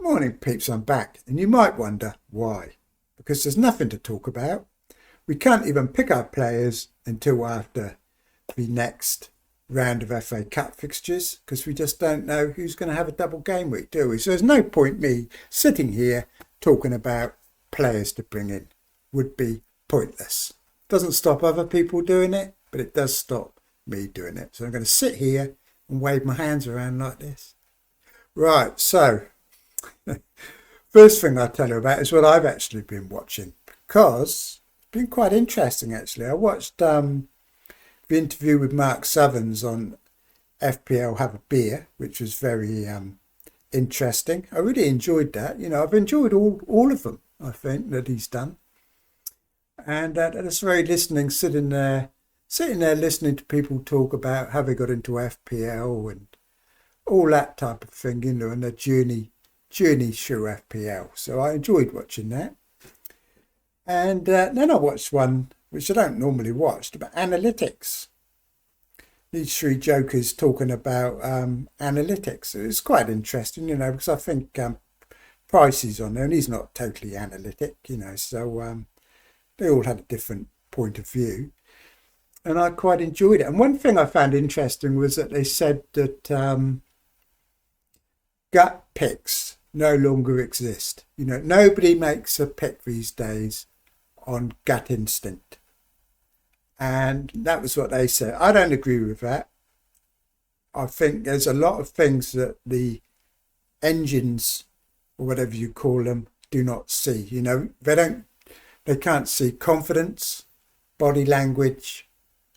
Morning, peeps, I'm back, and you might wonder why. Because there's nothing to talk about. We can't even pick our players until after the next round of FA Cup fixtures because we just don't know who's going to have a double game week, do we? So there's no point me sitting here talking about players to bring in. Would be pointless. Doesn't stop other people doing it, but it does stop me doing it. So I'm going to sit here and wave my hands around like this. Right, so first thing I'll tell you about is what I've actually been watching because it's been quite interesting actually. I watched the interview with Mark Sothers on FPL Have a Beer, which was very interesting. I really enjoyed that. I've enjoyed all of them, I think, that he's done. And it's very sitting there listening to people talk about how they got into FPL and all that type of thing, and their journey through FPL. So I enjoyed watching that. And then I watched one which I don't normally watch, about analytics. These three jokers talking about analytics. It's quite interesting, because I think Price is on there and he's not totally analytic, so they all had a different point of view. And I quite enjoyed it. And one thing I found interesting was that they said that gut picks no longer exist. Nobody makes a pick these days on gut instinct. And that was what they said. I don't agree with that. I think there's a lot of things that the engines, or whatever you call them, do not see. They can't see confidence, body language,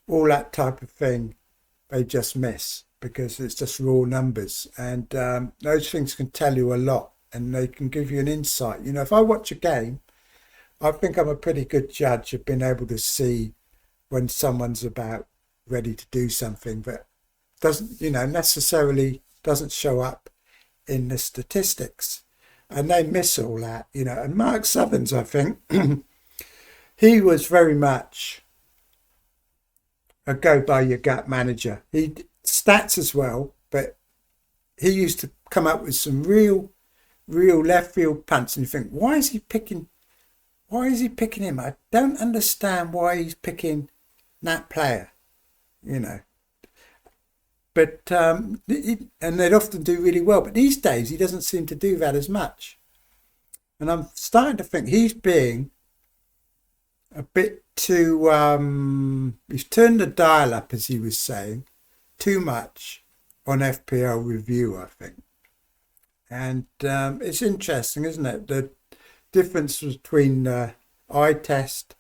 all that type of thing. They just miss because it's just raw numbers. And those things can tell you a lot and they can give you an insight. If I watch a game, I think I'm a pretty good judge of being able to see when someone's about ready to do something that doesn't, necessarily doesn't show up in the statistics. And they miss all that, And Mark Sothers, I think, he was very much a go by your gut manager. He stats as well, but he used to come up with some real left field punts, and you think, why is he picking him? I don't understand why he's picking that player, But and they'd often do really well. But these days he doesn't seem to do that as much. And I'm starting to think he's being a bit too he's turned the dial up, as he was saying, too much on FPL review, I think. And it's interesting, isn't it? The difference between eye test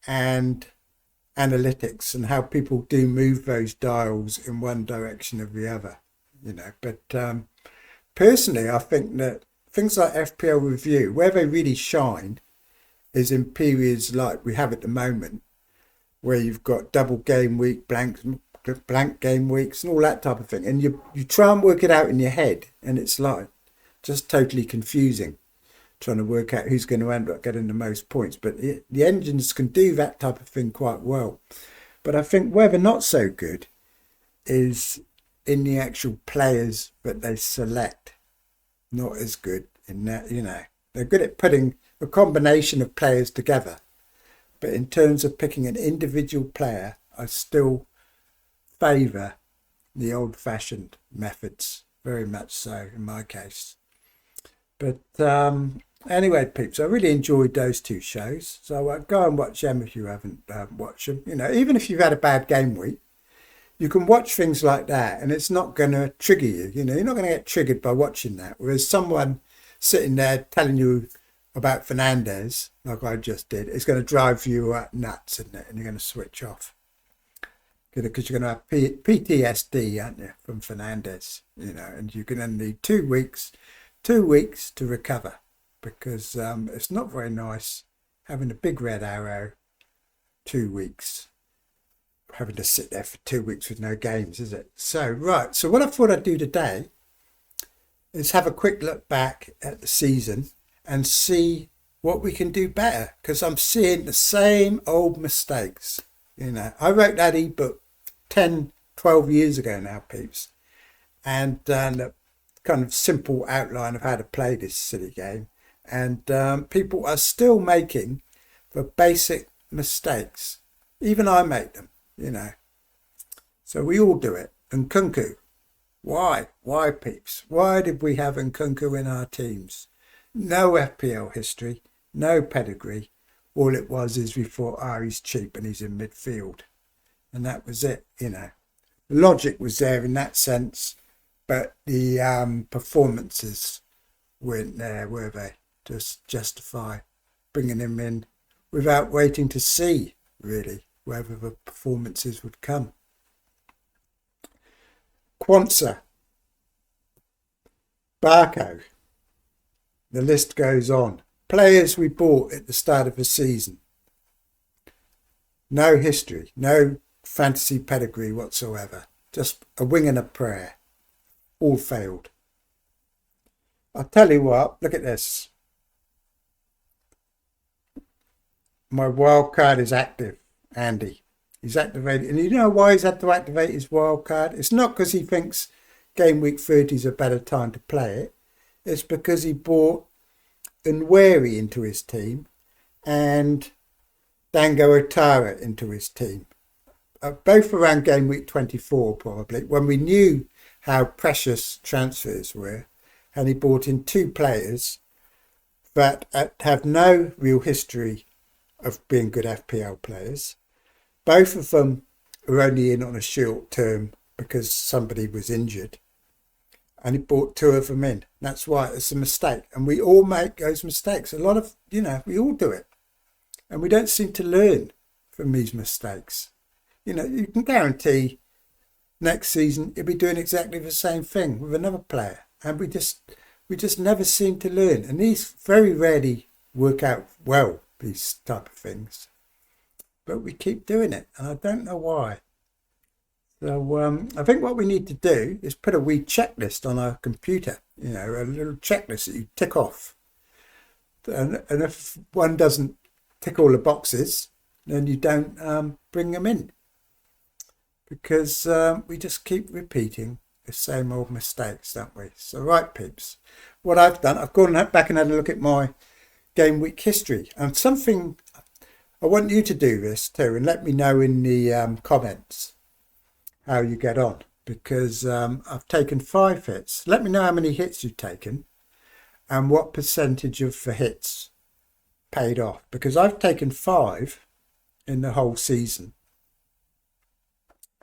and analytics and how people do move those dials in one direction or the other, But personally, I think that things like FPL review, where they really shine, is in periods like we have at the moment, where you've got double game week, blank game weeks and all that type of thing. And you try and work it out in your head and it's like just totally confusing, trying to work out who's going to end up getting the most points. But the engines can do that type of thing quite well. But I think where they're not so good is in the actual players that they select. Not as good in that, They're good at putting a combination of players together. But in terms of picking an individual player, I still favour the old-fashioned methods, very much so in my case. But anyway, peeps, I really enjoyed those two shows. So go and watch them if you haven't watched them. Even if you've had a bad game week, you can watch things like that and it's not going to trigger you. You're not going to get triggered by watching that. Whereas someone sitting there telling you about Fernandez, like I just did, it's going to drive you nuts, isn't it? And you're going to switch off. Because you're going to have PTSD, aren't you, from Fernandez, and you're going to need 2 weeks to recover because it's not very nice having a big red arrow 2 weeks, having to sit there for 2 weeks with no games, is it? So what I thought I'd do today is have a quick look back at the season and see what we can do better, because I'm seeing the same old mistakes. I wrote that ebook 10, 12 years ago now, peeps, and kind of simple outline of how to play this silly game, and people are still making the basic mistakes. Even I make them, you know. So we all do it. And Nkunku, why? Why, peeps? Why did we have Nkunku in our teams? No FPL history, no pedigree. All it was is we thought, he's cheap and he's in midfield. And that was it, you know. The logic was there in that sense, but the performances weren't there, were they? Just justify bringing him in without waiting to see, really, whether the performances would come. Quansah, Barco, the list goes on. Players we bought at the start of the season. No history, no fantasy pedigree whatsoever. Just a wing and a prayer. All failed. I'll tell you what, look at this. My wild card is active, Andy. He's activated. And you know why he's had to activate his wild card? It's not because he thinks game week 30 is a better time to play it. It's because he bought Nweri into his team and Dango Otara into his team. Both around game week 24 probably, when we knew how precious transfers were, and he bought in two players that have no real history of being good FPL players. Both of them are only in on a short term because somebody was injured, and he bought two of them in. That's why it's a mistake, and we all make those mistakes. A lot of, you know, we all do it, and we don't seem to learn from these mistakes. You know, you can guarantee next season you'll be doing exactly the same thing with another player, and we just never seem to learn. And these very rarely work out well, these type of things, but we keep doing it, and I don't know why. So I think what we need to do is put a wee checklist on our computer, you know, a little checklist that you tick off. And if one doesn't tick all the boxes, then you don't bring them in. Because we just keep repeating the same old mistakes, don't we? So right, peeps, what I've done, I've gone back and had a look at my game week history. And something, I want you to do this too, and let me know in the comments how you get on, because I've taken 5 hits. Let me know how many hits you've taken and what percentage of the hits paid off, because I've taken 5 in the whole season,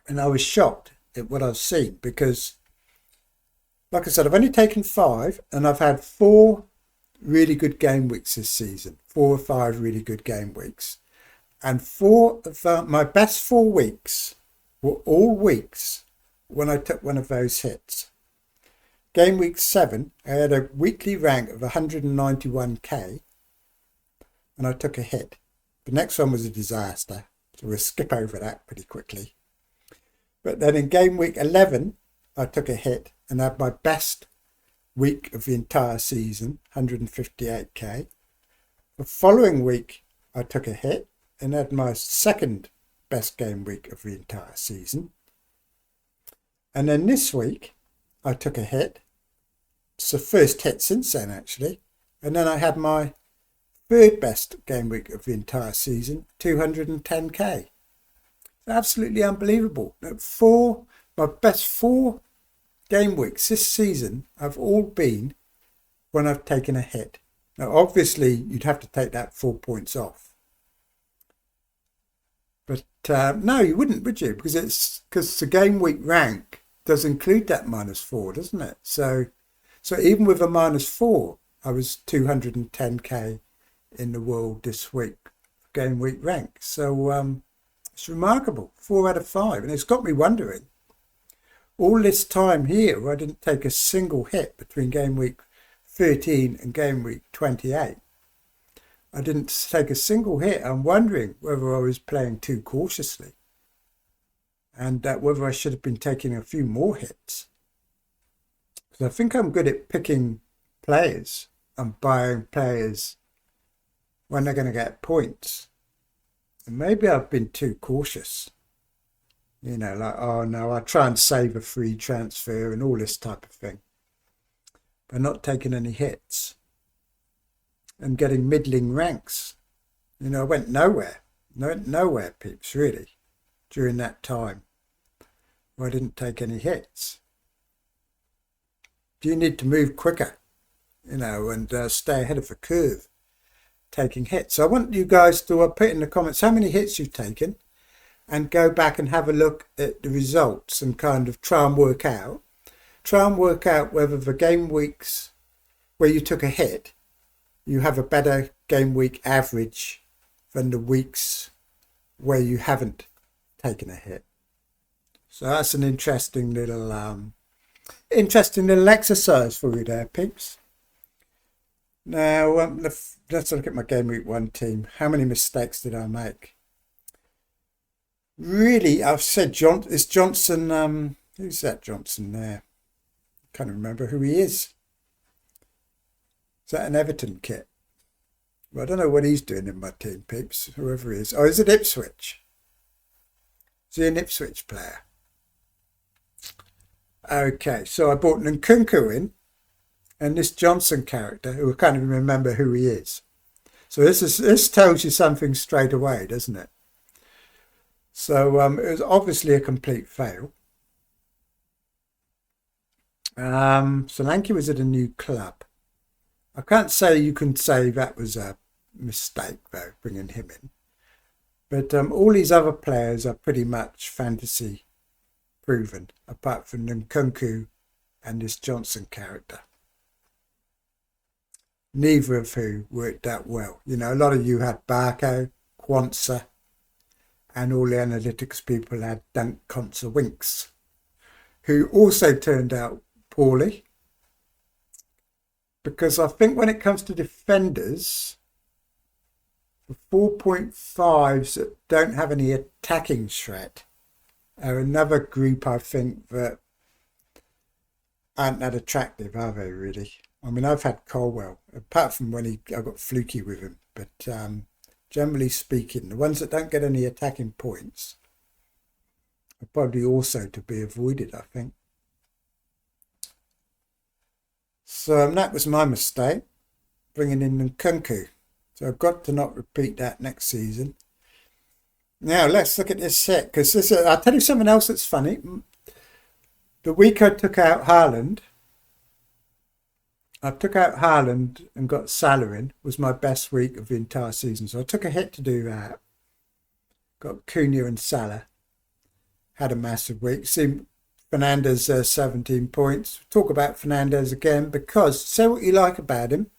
and I was shocked at what I've seen, because like I said, I've only taken 5 and I've had 4 really good game weeks this season, 4 or 5 really good game weeks, and 4 of my best 4 weeks were all weeks when I took one of those hits. Game week 7, I had a weekly rank of 191k and I took a hit. The next one was a disaster, so we'll skip over that pretty quickly. But then in game week 11, I took a hit and had my best week of the entire season, 158k. The following week, I took a hit and had my second best game week of the entire season. And then this week I took a hit. It's the first hit since then, actually. And then I had my third best game week of the entire season, 210k. It's absolutely unbelievable. My best 4 game weeks this season have all been when I've taken a hit. Now obviously you'd have to take that 4 points off. But no, you wouldn't, would you? Because the game week rank does include that -4, doesn't it? So even with a -4, I was 210k in the world this week, game week rank. So it's remarkable, 4 out of 5, and it's got me wondering. All this time here, I didn't take a single hit between game week 13 and game week 28. I didn't take a single hit. I'm wondering whether I was playing too cautiously and whether I should have been taking a few more hits. Because I think I'm good at picking players and buying players when they're going to get points. And maybe I've been too cautious. You know, like, oh no, I try and save a free transfer and all this type of thing. by not taking any hits and getting middling ranks. You know, I went nowhere. I went nowhere, peeps, really, during that time where I didn't take any hits. Do you need to move quicker, you know, and stay ahead of the curve, taking hits? So I want you guys to put in the comments how many hits you've taken and go back and have a look at the results and kind of try and work out whether the game weeks where you took a hit, you have a better game week average than the weeks where you haven't taken a hit. So that's an interesting little exercise for you there, peeps. Now let's look at my game week 1 team. How many mistakes did I make? Really, I've said it's Johnson. Who's that Johnson there? Can't remember who he is. Is that an Everton kit? Well, I don't know what he's doing in my team, peeps, whoever he is. Oh, is it Ipswich? Is he an Ipswich player? Okay, so I bought Nkunku in, and this Johnson character, who I can't even remember who he is. So this tells you something straight away, doesn't it? So it was obviously a complete fail. Solanke was at a new club. I can't say you can say that was a mistake, though, bringing him in. But all these other players are pretty much fantasy proven, apart from Nkunku and this Johnson character. Neither of who worked out well. You know, a lot of you had Barco, Quansah, and all the analytics people had Dunk Conser Winks, who also turned out poorly. Because I think when it comes to defenders, the 4.5s that don't have any attacking threat are another group, I think, that aren't that attractive, are they, really? I mean, I've had Colwell, apart from when I got fluky with him, but generally speaking, the ones that don't get any attacking points are probably also to be avoided, I think. So that was my mistake, bringing in Nkunku. So I've got to not repeat that next season. Now let's look at this set, because I'll tell you something else that's funny. The week I took out Haaland, and got Salah in, was my best week of the entire season. So I took a hit to do that. Got Cunha and Salah. Had a massive week. See Fernandes 17 points. Talk about Fernandes again, because say what you like about him,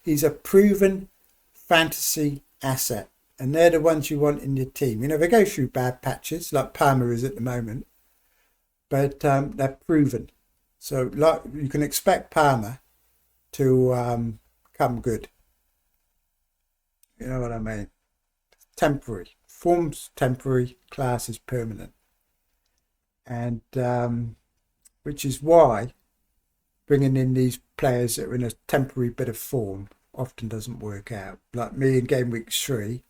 he's a proven fantasy asset, and they're the ones you want in your team. You know, they go through bad patches like Palmer is at the moment, but they're proven. So like you can expect Palmer to come good. You know what I mean? Temporary. Form's temporary, class is permanent. And which is why bringing in these players that are in a temporary bit of form often doesn't work out. Like me in game week 3.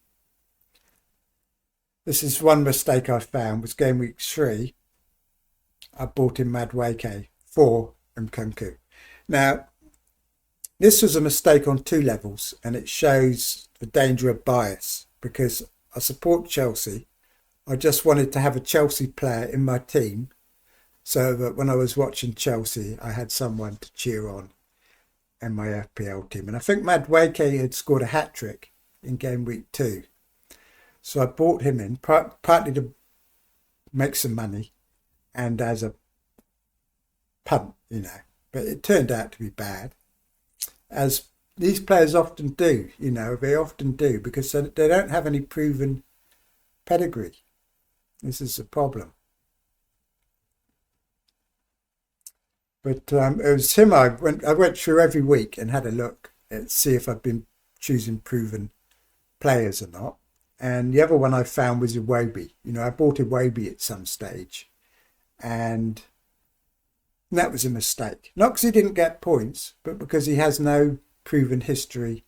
This is one mistake I found, was game week 3. I bought in Madueke for Nkunku. Now, this was a mistake on 2 levels, and it shows the danger of bias, because I support Chelsea. I just wanted to have a Chelsea player in my team so that when I was watching Chelsea, I had someone to cheer on in my FPL team. And I think Madueke had scored a hat-trick in game week 2. So I bought him in, partly to make some money and as a punt, you know. But it turned out to be bad, as these players often do, you know. They often do, because they don't have any proven pedigree. This is the problem. But it was him I went through every week and had a look at see if I'd been choosing proven players or not. And the other one I found was Iwobi. You know, I bought Iwobi at some stage, and that was a mistake. Not because he didn't get points, but because he has no proven history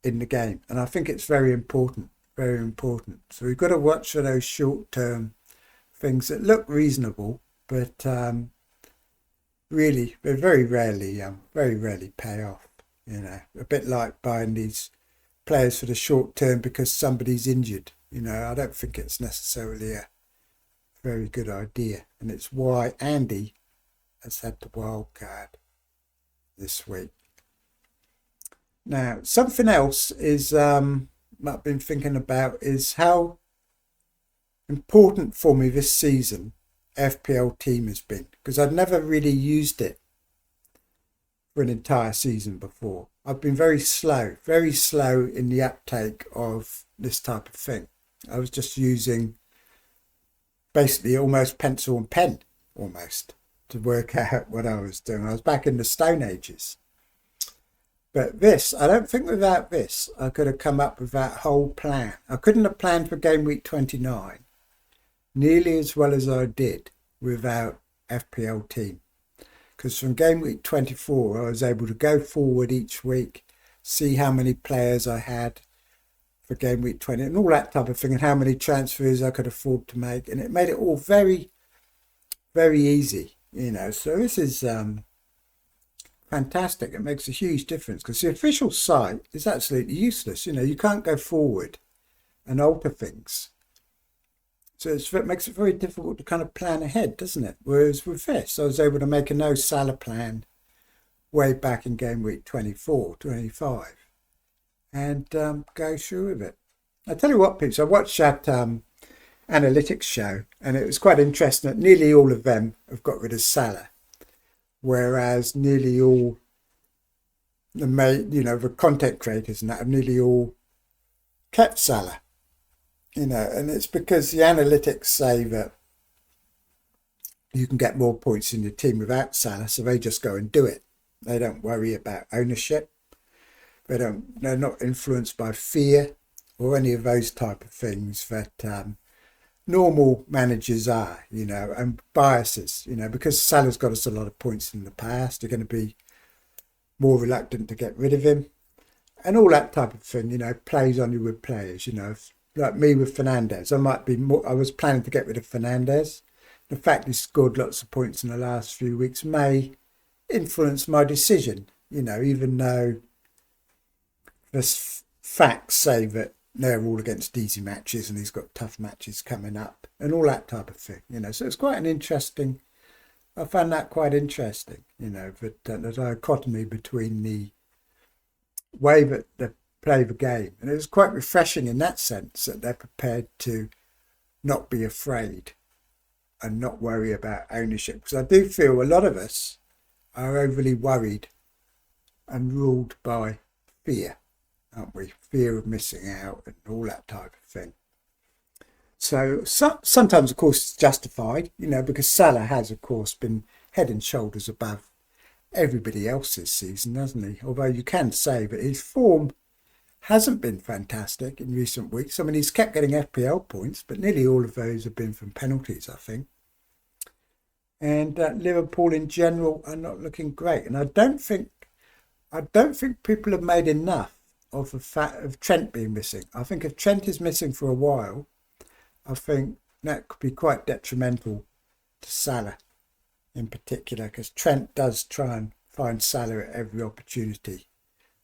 in the game. And I think it's very important, very important. So we've got to watch for those short-term things that look reasonable, but really, they very rarely pay off. You know, a bit like buying these players for the short term because somebody's injured. You know, I don't think it's necessarily a very good idea, and it's why Andy has had the wild card this week. Now, something else is I've been thinking about is how important for me this season FPL team has been, because I've never really used it for an entire season before. I've been very slow in the uptake of this type of thing. I was just using basically almost pencil and pen almost to work out what I was doing. I was back in the Stone Ages. But this, I don't think without this I could have come up with that whole plan. I couldn't have planned for game week 29 nearly as well as I did without FPL team. Because from game week 24 I was able to go forward each week, see how many players I had for game week 20 and all that type of thing, and how many transfers I could afford to make, and it made it all very, very easy, you know. So this is fantastic. It makes a huge difference, because the official site is absolutely useless. You know, you can't go forward and alter things. So it makes it very difficult to kind of plan ahead, doesn't it? Whereas with this, I was able to make a no Salah plan way back in game week 24, 25, and go through with it. I tell you what, peeps, I watched that analytics show, and it was quite interesting that nearly all of them have got rid of Salah, whereas nearly all the content creators and that have nearly all kept Salah. You know, and it's because the analytics say that you can get more points in your team without Salah, so they just go and do it. They don't worry about ownership. They're not influenced by fear or any of those type of things that normal managers are, you know, and biases, you know, because Salah's got us a lot of points in the past. You're going to be more reluctant to get rid of him, and all that type of thing, you know, plays on you with players, you know. Like me with Fernandez, I was planning to get rid of Fernandez. The fact he scored lots of points in the last few weeks may influence my decision, you know, even though the facts say that they're all against easy matches and he's got tough matches coming up and all that type of thing, you know. So it's quite an interesting, I found that quite interesting, you know, that the dichotomy between the way that the play the game, and it was quite refreshing in that sense that they're prepared to not be afraid and not worry about ownership, because I do feel a lot of us are overly worried and ruled by fear, aren't we? Fear of missing out and all that type of thing. So sometimes, of course, it's justified, you know, because Salah has, of course, been head and shoulders above everybody else this season, hasn't he? Although you can say that his form hasn't been fantastic in recent weeks. I mean, he's kept getting FPL points, but nearly all of those have been from penalties, I think. And Liverpool in general are not looking great. And I don't think people have made enough of the fact of Trent being missing. I think if Trent is missing for a while, I think that could be quite detrimental to Salah in particular, because Trent does try and find Salah at every opportunity,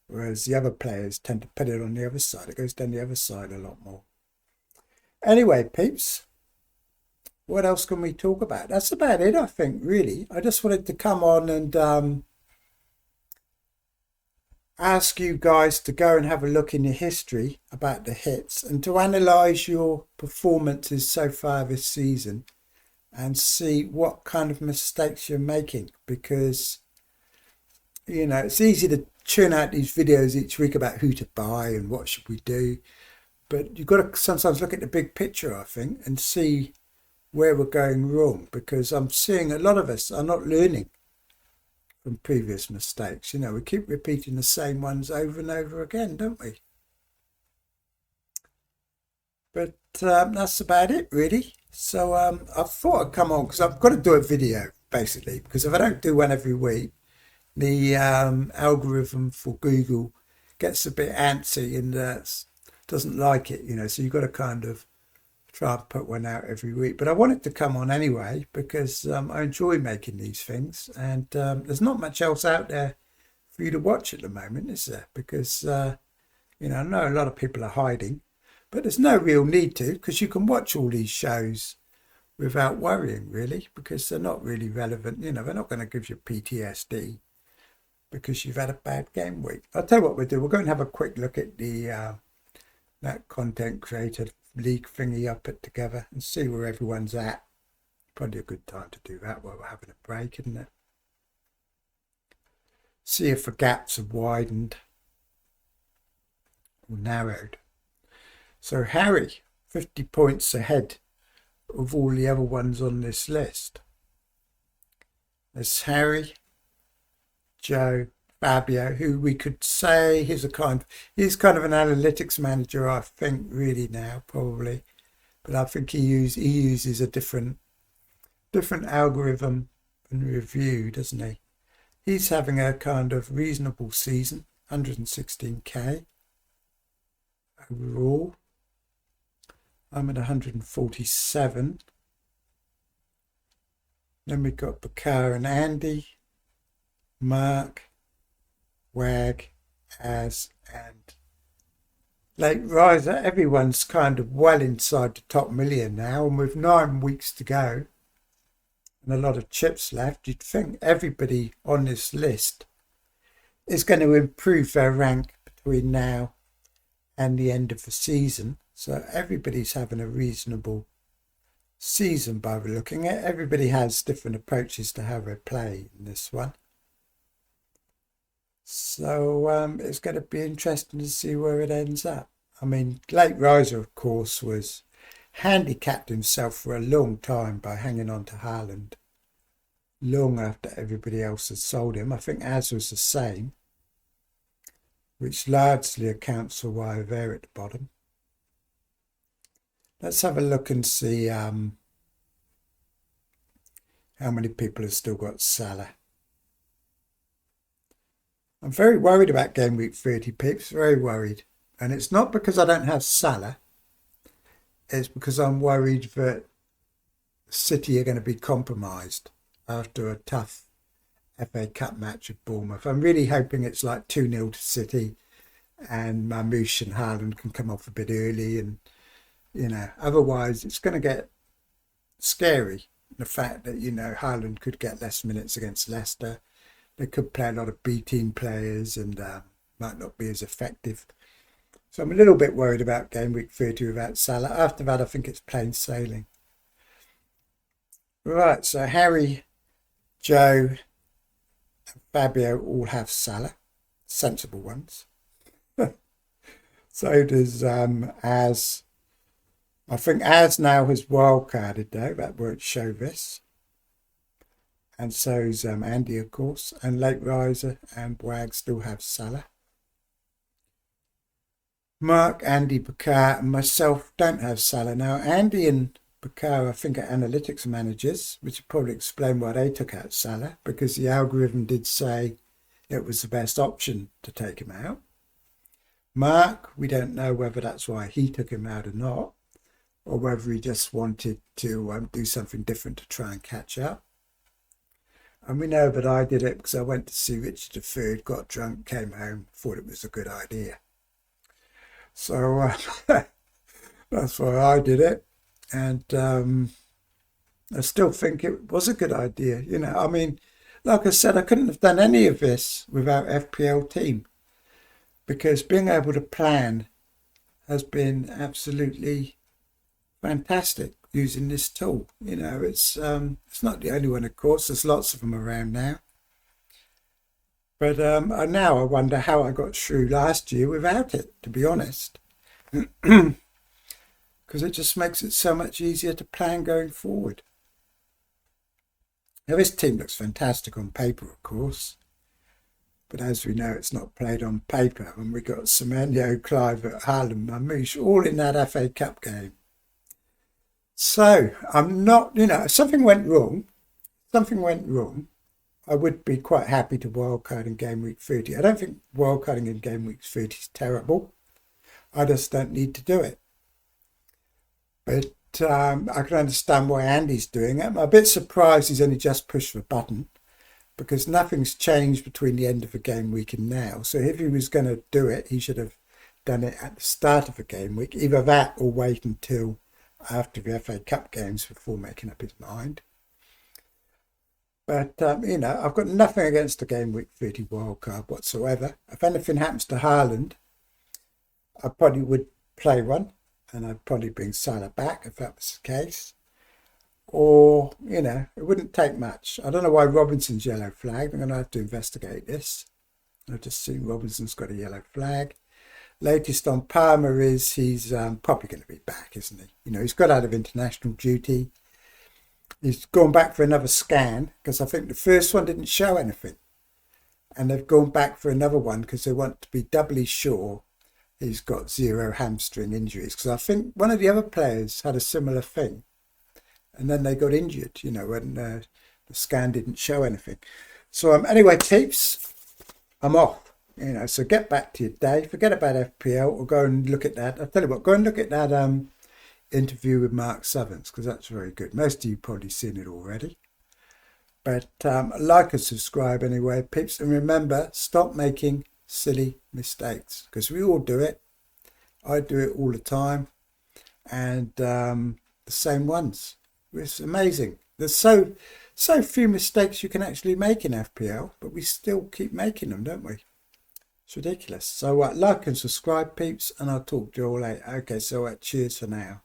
whereas the other players tend to put it on the other side. It goes down the other side a lot more. Anyway, peeps, what else can we talk about? That's about it, I think, really. I just wanted to come on and ask you guys to go and have a look in your history about the hits and to analyse your performances so far this season and see what kind of mistakes you're making, because, you know, it's easy to churn out these videos each week about who to buy and what should we do, but you've got to sometimes look at the big picture, I think, and see where we're going wrong, because I'm seeing a lot of us are not learning from previous mistakes. You know, we keep repeating the same ones over and over again, don't we? But that's about it, really. So I thought I'd come on because I've got to do a video, basically, because if I don't do one every week, the algorithm for Google gets a bit antsy and doesn't like it, you know. So you've got to kind of try and put one out every week. But I wanted to come on anyway because I enjoy making these things, and there's not much else out there for you to watch at the moment, is there? Because I know a lot of people are hiding, but there's no real need to, because you can watch all these shows without worrying, really, because they're not really relevant. They're not going to give you PTSD because you've had a bad game week. I'll tell you what we'll do. We're going to have a quick look at the that content creator league thingy I put together and see where everyone's at. Probably a good time to do that while we're having a break, isn't it? See if the gaps have widened or narrowed. So Harry, 50 points ahead of all the other ones on this list. There's Harry, Joe, Fabio, who we could say he's kind of an analytics manager, I think, really now, probably. But I think he uses a different algorithm and review, doesn't he? He's having a kind of reasonable season, 116k overall. I'm at 147. Then we've got Bakar and Andy, Mark, Wag, Az, and Late Riser. Everyone's kind of well inside the top million now, and with 9 weeks to go and a lot of chips left, you'd think everybody on this list is going to improve their rank between now and the end of the season. So everybody's having a reasonable season by looking at it. Everybody has different approaches to how they play in this one. So it's going to be interesting to see where it ends up. I mean, Late Riser, of course, was handicapped himself for a long time by hanging on to Haaland long after everybody else had sold him. I think Az was the same, which largely accounts for why they're at the bottom. Let's have a look and see how many people have still got Salah. I'm very worried about game week 30, peeps, very worried. And it's not because I don't have Salah. It's because I'm worried that City are going to be compromised after a tough FA Cup match at Bournemouth. I'm really hoping it's like 2-0 to City and Marmoush and Haaland can come off a bit early, and otherwise it's going to get scary. The fact that Haaland could get less minutes against Leicester. They could play a lot of B team players and might not be as effective. So I'm a little bit worried about game week 30 without Salah. After that, I think it's plain sailing. Right, so Harry, Joe, and Fabio all have Salah. Sensible ones. So does Az. I think Az now has wildcarded though. That won't show this. And so's Andy, of course, and Late Riser and Wag still have Salah. Mark, Andy, Bakar, and myself don't have Salah. Now, Andy and Bakar, I think, are analytics managers, which would probably explain why they took out Salah, because the algorithm did say it was the best option to take him out. Mark, we don't know whether that's why he took him out or not, or whether he just wanted to do something different to try and catch up. And we know that I did it because I went to see Richard III, got drunk, came home, thought it was a good idea. So that's why I did it. And I still think it was a good idea. I mean, like I said, I couldn't have done any of this without FPL Team, because being able to plan has been absolutely fantastic using this tool. It's not the only one, of course. There's lots of them around now. But now I wonder how I got through last year without it, to be honest. Because it just makes it so much easier to plan going forward. Now, this team looks fantastic on paper, of course. But as we know, it's not played on paper. And we got Semenyo, Clive, Haaland, Marmoush, all in that FA Cup game. So I'm not, if something went wrong, I would be quite happy to wildcard in game week 30. I don't think wildcarding in game week 30 is terrible. I just don't need to do it. But I can understand why Andy's doing it. I'm a bit surprised he's only just pushed the button because nothing's changed between the end of the game week and now. So if he was going to do it, he should have done it at the start of the game week. Either that or wait until after the FA Cup games before making up his mind. But, I've got nothing against the game week 30 wildcard whatsoever. If anything happens to Haaland, I probably would play one. And I'd probably bring Salah back if that was the case. Or, it wouldn't take much. I don't know why Robinson's yellow flagged. I'm going to have to investigate this. I've just seen Robinson's got a yellow flag. Latest on Palmer is he's probably going to be back, isn't he? He's got out of international duty. He's gone back for another scan because I think the first one didn't show anything. And they've gone back for another one because they want to be doubly sure he's got 0 hamstring injuries. Because I think one of the other players had a similar thing. And then they got injured, when the scan didn't show anything. So anyway, peeps, I'm off. So get back to your day. Forget about FPL or go and look at that. I'll tell you what, go and look at that interview with Mark Southerns because that's very good. Most of you probably seen it already. But like and subscribe anyway, peeps. And remember, stop making silly mistakes because we all do it. I do it all the time. And the same ones. It's amazing. There's so few mistakes you can actually make in FPL, but we still keep making them, don't we? It's ridiculous. So like and subscribe, peeps, and I'll talk to you all later. Okay, so cheers for now.